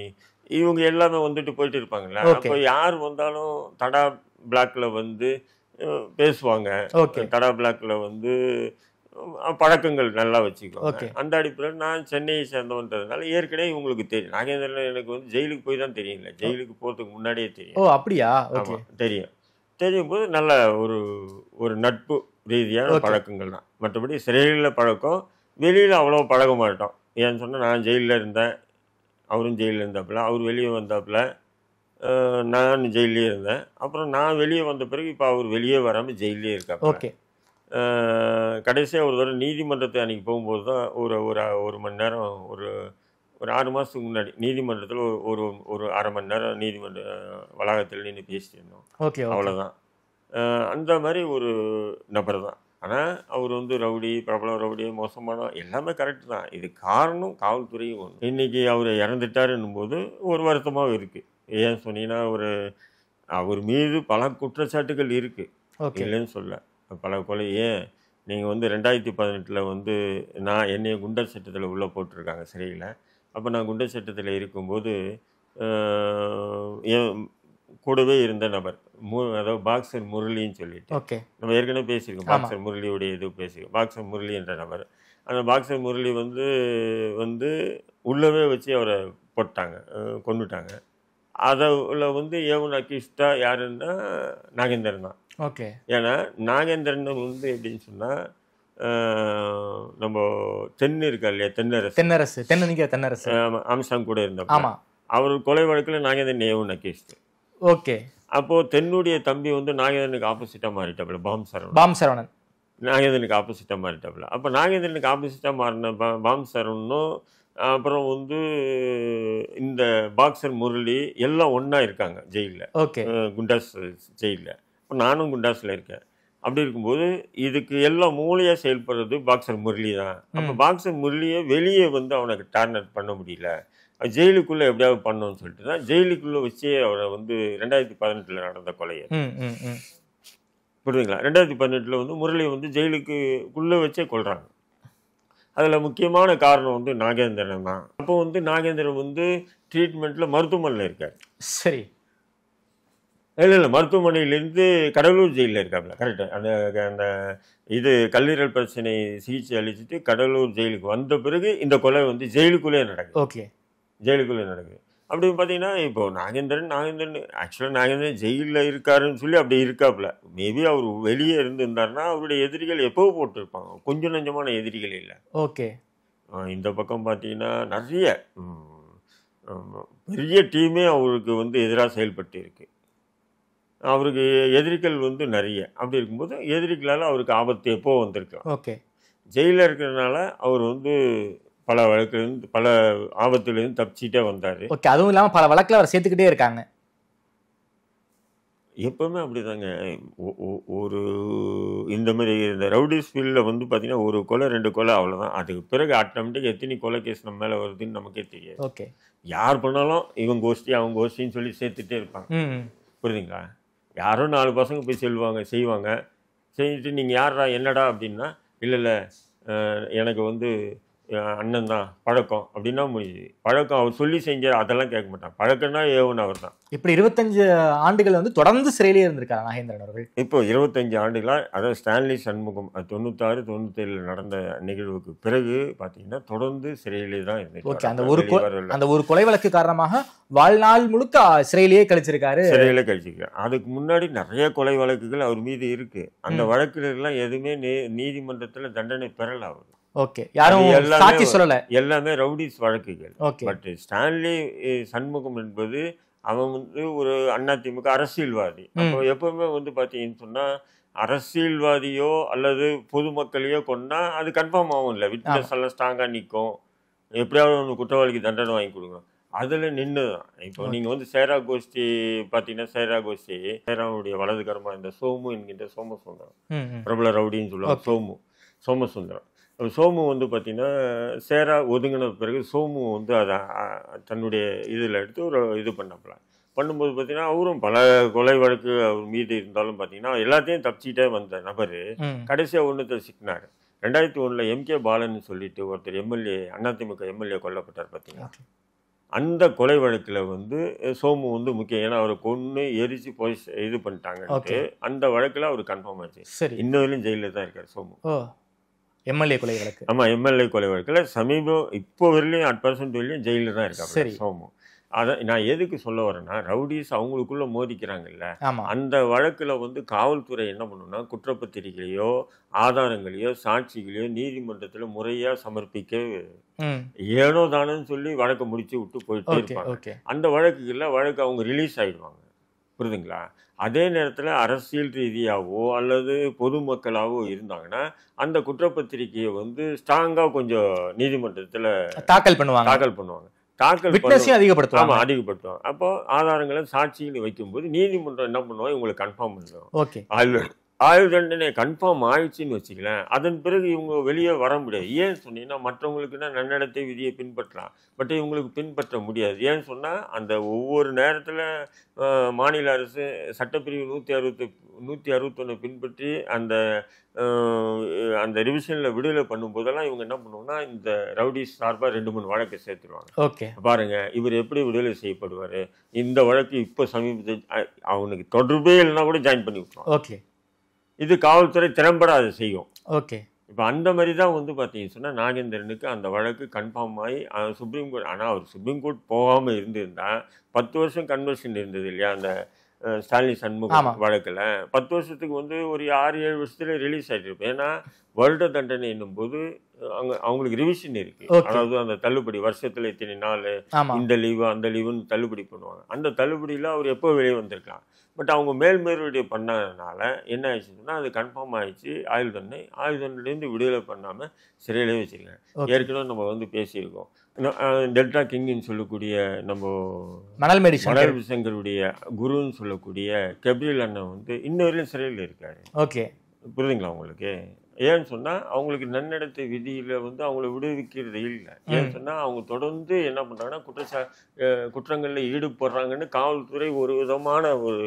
இவங்க எல்லாமே வந்துட்டு போயிட்டு இருப்பாங்கல்ல. அப்போ யார் வந்தாலும் தடா பிளாக்ல வந்து பேசுவாங்க. தடா பிளாக்ல வந்து பழக்கங்கள் நல்லா வச்சுக்குவாங்க. அந்த அடிப்படையில் நான் சென்னையை சேர்ந்தவன்றதுனால ஏற்கனவே இவங்களுக்கு தெரியும். நாகேந்திரன் எனக்கு வந்து ஜெயிலுக்கு போய் தான் தெரியல, ஜெயிலுக்கு போகிறதுக்கு முன்னாடியே தெரியும். அப்படியா? தெரியும் போது நல்ல ஒரு நட்பு ரீதியான பழக்கங்கள் தான். மற்றபடி சிறையில் பழக்கம், வெளியில் அவ்வளோ பழக மாட்டோம். ஏன்னு சொன்னால் நான் ஜெயிலில் இருந்தேன், அவரும் ஜெயிலில் இருந்தாப்புல, அவர் வெளியே வந்தாப்புல, நான் ஜெயிலே இருந்தேன். அப்புறம் நான் வெளியே வந்த பிறகு இப்போ அவர் வெளியே வராமல் ஜெயிலே இருக்காப்புல. கடைசியாக ஒரு தடவை நீதிமன்றத்தை அன்றைக்கி போகும்போது தான் ஒரு மணி நேரம் ஒரு 6 மாதத்துக்கு முன்னாடி நீதிமன்றத்தில் ஒரு அரை மணி நேரம் நீதிமன்ற வளாகத்தில் நின்று பேசிட்டு இருந்தோம். அவ்வளோதான். அந்த மாதிரி ஒரு நபர் தான். ஆனால் அவர் வந்து ரவுடி, பிரபல ரவுடி, மோசமான எல்லாமே கரெக்டு தான். இது காரணம் காவல்துறையும் ஒன்று. இன்றைக்கி அவர் இறந்துட்டாருன்னும் போது ஒரு வருத்தமாக இருக்குது. ஏன் சொன்னீங்கன்னா அவர் மீது பல குற்றச்சாட்டுகள் இருக்குது, இல்லைன்னு சொல்ல. பல கொலை ஏன் நீங்கள் வந்து 2018 வந்து என்னைய குண்டர் சட்டத்தில் உள்ளே போட்டிருக்காங்க சிறையில். அப்போ நான் குண்டர் சட்டத்தில் இருக்கும்போது கூடவே இருந்த நபர் அதாவது பாக்ஸர் முரளின்னு சொல்லிட்டு நம்ம ஏற்கனவே பேசியிருக்கோம். பாக்ஸர் முரளியுடைய இது பேசியிருக்கோம். பாக்ஸர் முரளி என்ற நபர், அந்த பாக்ஸர் முரளி வந்து உள்ளவே வச்சு அவரை போட்டாங்க, கொண்டுட்டாங்க. அதில் வந்து ஏவன் அக்கிஸ்டா யாருன்னா நாகேந்திரன் தான். ஏன்னா நாகேந்திரன் வந்து எப்படின்னு சொன்னால் நம்ம தென்னு இருக்கா இல்லையா, தென்னரசு ஆம்சாங் கூட இருந்தப்ப அவர் கொலை வழக்கில் நாகேந்திரன் ஏவன் அக்கிஸ்ட். அப்போது தென்னுடைய தம்பி வந்து நாகேந்திரனுக்கு ஆப்போசிட்டாக மாறிட்டாப்புல, பாம் சரவணன் நாகேந்திரனுக்கு ஆப்போசிட்டாக மாறிட்டாப்புல. அப்போ நாகேந்திரனுக்கு ஆப்போசிட்டாக மாறின பாம் சரவணனும் அப்புறம் வந்து இந்த பாக்ஸர் முரளி எல்லாம் ஒன்றா இருக்காங்க ஜெயிலில், குண்டாஸ் ஜெயிலில். இப்போ நானும் குண்டாஸில் இருக்கேன். அப்படி இருக்கும்போது இதுக்கு எல்லாம் மூளையாக செயல்படுறது பாக்ஸர் முரளி தான். அப்போ பாக்ஸர் முரளியை வெளியே வந்து அவனுக்கு டார்கெட் பண்ண முடியல, ஜெயிலுக்குள்ளே எப்படியாவது பண்ணணும்னு சொல்லிட்டு தான் ஜெயிலுக்குள்ளே வச்சே அவரை வந்து 2018 நடந்த கொலையை, புரியுதுங்களா? 2018 வந்து முரளியை வந்து ஜெயிலுக்குள்ளே வச்சே கொள்கிறாங்க. அதில் முக்கியமான காரணம் வந்து நாகேந்திரன் தான். அப்போ வந்து நாகேந்திரன் வந்து ட்ரீட்மெண்ட்டில் மருத்துவமனையில் இருக்கார். இல்லை மருத்துவமனையிலேருந்து கடலூர் ஜெயிலில் இருக்காப்புல. கரெக்டாக அந்த இது கல்லீரல் பிரச்சனை சிகிச்சை அளிச்சுட்டு கடலூர் ஜெயிலுக்கு வந்த பிறகு இந்த கொலை வந்து ஜெயிலுக்குள்ளே நடக்குது. ஜெயிலுக்குள்ளே நடக்குது. அப்படி பார்த்தீங்கன்னா இப்போ நாகேந்திரன் ஆக்சுவலாக நாகேந்திரன் ஜெயிலில் இருக்காருன்னு சொல்லி அப்படி இருக்காப்புல. மேபி அவர் வெளியே இருந்திருந்தாருன்னா அவருடைய எதிரிகள் எப்போ போட்டிருப்பாங்க, கொஞ்சம் நஞ்சமான எதிரிகள் இல்லை. இந்த பக்கம் பார்த்தீங்கன்னா நிறைய பெரிய டீமே அவருக்கு வந்து எதிராக செயல்பட்டு இருக்கு. அவருக்கு எதிரிகள் வந்து நிறைய. அப்படி இருக்கும்போது எதிரிகளால் அவருக்கு ஆபத்து எப்போ வந்திருக்கலாம். ஜெயிலில் இருக்கிறதுனால அவர் வந்து பல வழக்குலேருந்து பல ஆபத்துலேருந்து தப்பிச்சிட்டே வந்தார். அதுவும் இல்லாமல் பல வழக்கில் அவர் சேர்த்துக்கிட்டே இருக்காங்க. எப்பவுமே அப்படிதாங்க. ஒரு இந்த மாதிரி இந்த ரவுடிஸ் ஃபீல்டில் வந்து பார்த்தீங்கன்னா ஒரு கொலை 2 கொலை அவ்வளோதான். அதுக்கு பிறகு ஆட்டோமேட்டிக்காக எத்தனை கொலை கேஸ் நம்ம மேலே வருதுன்னு நமக்கே தெரியாது. ஓகே. யார் பண்ணாலும் இவன் கோஷ்டி அவன் கோஷ்டின்னு சொல்லி சேர்த்துட்டே இருப்பாங்க. புரியுதுங்களா? யாரோ 4 பசங்க போய் செய்வாங்க. செஞ்சுட்டு நீங்கள் யாரா என்னடா அப்படின்னா, இல்லை எனக்கு வந்து அண்ணன் தான் பழக்கம் அப்படின்னா முடியுது. பழக்கம் அவர் சொல்லி செஞ்ச அதெல்லாம் கேட்க மாட்டான். பழக்கம்னா ஏவன் அவர் தான். இப்படி 25 ஆண்டுகள் வந்து தொடர்ந்து சிறையிலே இருந்திருக்காரு நாகேந்திரன் அவர்கள். இப்போ 25 ஆண்டுகளா, அதாவது ஸ்டான்லி சண்முகம் 96, 97 நடந்த நிகழ்வுக்கு பிறகு பார்த்தீங்கன்னா தொடர்ந்து சிறையிலே தான் இருந்துச்சு. ஓகே. அந்த ஒரு கொலை வழக்கு காரணமாக வாழ்நாள் முழுக்க சிறையிலேயே கழிச்சிருக்காரு. அதுக்கு முன்னாடி நிறைய கொலை வழக்குகள் அவர் மீது இருக்கு. அந்த வழக்குல எல்லாம் எதுவுமே நீதிமன்றத்தில் தண்டனை பெறல அவர். ஓகே. யாரும் சாட்சி சொல்லல. எல்லாமே ரவுடிஸ் வழக்குகள். பட் ஸ்டான்லி சண்முகம் என்பது அவன் வந்து ஒரு அதிமுக அரசியல்வாதி. அப்போ எப்பவுமே வந்து பார்த்தீங்கன்னு சொன்னா அரசியல்வாதியோ அல்லது பொதுமக்களையோ கொண்டா அது கன்ஃபார்ம் ஆகும். இல்லை, விட்னஸ் எல்லாம் ஸ்ட்ராங்கா நிற்கும். எப்படியாவது ஒன்று குற்றவாளிக்கு தண்டனை வாங்கி கொடுக்கணும். அதுல நின்று தான் இப்போ நீங்க வந்து சேரா கோஷ்டி பார்த்தீங்கன்னா, சேராவுடைய வலதுகரமா இந்த சோமு என்கின்ற சோமசுந்தரம், பிரபல ரவுடின்னு சொல்லுவாங்க. சோமசுந்தரம் சோமு வந்து பார்த்தீங்கன்னா சேரா ஒதுங்கின பிறகு சோமு வந்து அதை தன்னுடைய இதில் எடுத்து ஒரு இது பண்ணும்போது பார்த்தீங்கன்னா அவரும் பல கொலை வழக்கு அவர் மீது இருந்தாலும் பார்த்தீங்கன்னா எல்லாத்தையும் தப்பிச்சிட்டே வந்த நபர் கடைசியாக ஒன்றுத்தை சிக்கினார். 2001 எம்கே பாலன் சொல்லிட்டு ஒருத்தர் எம்எல்ஏ, அதிமுக எம்எல்ஏ கொல்லப்பட்டார் பார்த்தீங்கன்னா. அந்த கொலை வழக்கில் வந்து சோமு வந்து முக்கியம். ஏன்னா அவரை கொன்று எரிச்சு போய் இது பண்ணிட்டாங்க. அந்த வழக்கில் அவர் கன்ஃபார்ம் ஆச்சு. இன்னொரு ஜெயிலில் தான் இருக்கார் சோமு. எம்எல்ஏ கொலை வழக்கு. ஆமாம், எம்எல்ஏ கொலை வழக்கில் இப்போ வரலையும் 8% வரலையும் ஜெயிலில் தான் இருக்காங்க சோமு. அதை நான் எதுக்கு சொல்ல வரேன்னா, ரவுடிஸ் அவங்களுக்குள்ள மோதிக்கிறாங்கல்ல, அந்த வழக்கில் வந்து காவல்துறை என்ன பண்ணணும்னா குற்றப்பத்திரிகையோ ஆதாரங்களையோ சாட்சிகளையோ நீதிமன்றத்தில் முறையாக சமர்ப்பிக்க ஏனோ தானன்னு சொல்லி வழக்கை முடிச்சு விட்டு போயிட்டே இருப்பாங்க. அந்த வழக்கு அவங்க ரிலீஸ் ஆகிடுவாங்க. புரியுதுங்களா? அதே நேரத்தில் அரசியல் ரீதியாகவோ அல்லது பொதுமக்களாகவோ இருந்தாங்கன்னா அந்த குற்றப்பத்திரிகையை வந்து ஸ்ட்ராங்காக கொஞ்சம் நீதிமன்றத்தில் தாக்கல் பண்ணுவாங்க. அதிகப்படுத்துவாங்க. அப்போ ஆதாரங்களை சாட்சிகளை வைக்கும்போது நீதிமன்றம் என்ன பண்ணுவோம், இவங்களை கன்ஃபார்ம் பண்ணுவோம். ஆயுள் தண்டனை கன்ஃபார்ம் ஆயிடுச்சுன்னு வச்சுக்கலாம். அதன் பிறகு இவங்க வெளியே வர முடியாது. ஏன்னு சொன்னீங்கன்னா மற்றவங்களுக்குன்னா நன்னடத்தை விதியை பின்பற்றலாம், பட் இவங்களுக்கு பின்பற்ற முடியாது. ஏன்னு சொன்னால் அந்த ஒவ்வொரு நேரத்தில் மாநில அரசு சட்டப்பிரிவு 161 பின்பற்றி அந்த ரிவிஷனில் விடுதலை பண்ணும்போதெல்லாம் இவங்க என்ன பண்ணுவோம்னா இந்த ரவுடிஸ் சார்பாக 2-3 வழக்கை சேர்த்துருவாங்க. பாருங்க, இவர் எப்படி விடுதலை செய்யப்படுவார், இந்த வழக்கு இப்போ சமீபத்தில் அவனுக்கு தொடர்பே இல்லைன்னா கூட ஜாயின் பண்ணி விட்டுருவாங்க. இது காவல்துறை திறம்பட அதை செய்யும். இப்போ அந்த மாதிரி தான் வந்து பார்த்தீங்கன்னு சொன்னால் நாகேந்திரனுக்கு அந்த வழக்கு கன்ஃபார்ம் ஆகி சுப்ரீம் கோர்ட். ஆனால் அவர் சுப்ரீம் கோர்ட் போகாமல் இருந்திருந்தா 10 வருஷம் கன்வர்ஷன் இருந்தது இல்லையா அந்த ஸ்டாலின் சண்முகம் வழக்கில். 10 வருஷத்துக்கு வந்து ஒரு 6-7 வருஷத்துல ரிலீஸ் ஆகிட்டு இருப்பேன். ஏன்னா வருட தண்டனை என்னும் போது அவங்களுக்கு ரிவிஷன் இருக்கு. அதாவது அந்த தள்ளுபடி வருஷத்துல இத்தனை நாள் இந்த லீவு அந்த லீவுன்னு தள்ளுபடி பண்ணுவாங்க. அந்த தள்ளுபடியில் அவர் எப்போ வெளியே வந்திருக்கலாம். பட் அவங்க மேல்முறையீடு பண்ணதுனால என்ன ஆயிடுச்சுன்னா அது கன்ஃபார்ம் ஆயிடுச்சு. ஆயுள் தண்டனைலேருந்து விடுதலை பண்ணாமல் சிறையிலே வச்சிருக்காங்க. ஏற்கனவே நம்ம வந்து பேசியிருக்கோம். டெல்டா கிங்னு சொல்லக்கூடிய நம்ம மணல் சங்கருடைய குருன்னு சொல்லக்கூடிய கெப்ரியல் அண்ணன் வந்து இன்னொரு சிறையில் இருக்காரு. புரியுதுங்களா உங்களுக்கு? ஏன்னு சொன்னால் அவங்களுக்கு நன்னடத்தை விதியில் வந்து அவங்கள விடுவிக்கிறது இல்லை. ஏன்னு சொன்னால் அவங்க தொடர்ந்து என்ன பண்ணுறாங்கன்னா குற்றங்களில் ஈடுபடுறாங்கன்னு காவல்துறை ஒரு விதமான ஒரு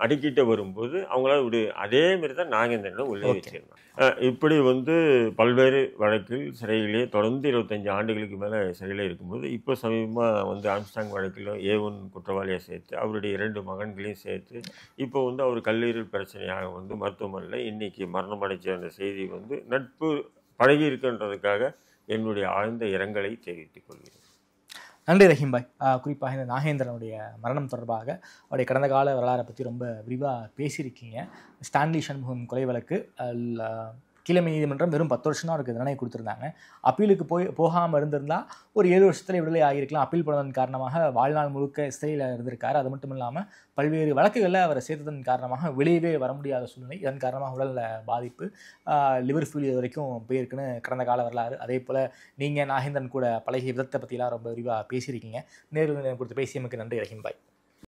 அடிக்கிட்ட வரும்போது அவங்களால அதே மாதிரி தான் நாகேந்திரனை உள்ளே வச்சிருந்தாங்க. இப்படி வந்து பல்வேறு வழக்கில் சிறையிலே தொடர்ந்து 25 ஆண்டுகளுக்கு மேலே சிறையில் இருக்கும்போது இப்போ சமீபமாக வந்து ஆம்ஸ்டாங் வழக்கில் A1 குற்றவாளியாக சேர்த்து அவருடைய 2 மகன்களையும் சேர்த்து இப்போ வந்து அவர் கல்லீரல் பிரச்சனையாக வந்து மருத்துவமனையில் இன்னைக்கு மரணமடைஞ்ச அந்த செய்தி வந்து நட்பு பழகி இருக்குன்றதுக்காக என்னுடைய ஆழ்ந்த இரங்கலை தெரிவித்துக் கொள்கிறேன். நன்றி ரஹீம் பாய். குறிப்பாக இந்த நாகேந்திரனுடைய மரணம் தொடர்பாக அவருடைய கடந்த கால வரலாறை பற்றி ரொம்ப விரிவாக பேசியிருக்கீங்க. ஸ்டான்லி சண்முகம் கொலை வழக்கு கீழமை நீதிமன்றம் வெறும் 10 வருஷம் தான் அவருக்கு தண்டனை கொடுத்துருந்தாங்க. அப்பீலுக்கு போகாமல் இருந்திருந்தால் ஒரு 7 வருஷத்தில் விடுதலை ஆகியிருக்கலாம். அப்பீல் பண்ணதன் காரணமாக வாழ்நாள் முழுக்க சிறையில் இருந்திருக்காரு. அது மட்டும் இல்லாமல் பல்வேறு வழக்குகளில் அவரை சேர்த்ததன் காரணமாக வெளியவே வர முடியாத சூழ்நிலை. இதன் காரணமாக உடலில் பாதிப்பு, லிவர் ஃபெயிலியர் வரைக்கும் போயிருக்குன்னு கடந்த கால வரலாறு. அதே போல் நீங்கள் நாகேந்திரன் கூட பழகிய விதத்தை பற்றிலாம் ரொம்ப விரிவாக பேசியிருக்கீங்க. நேரில் கொடுத்து பேசியமைக்கு நன்றி ரஹீம் பாய்.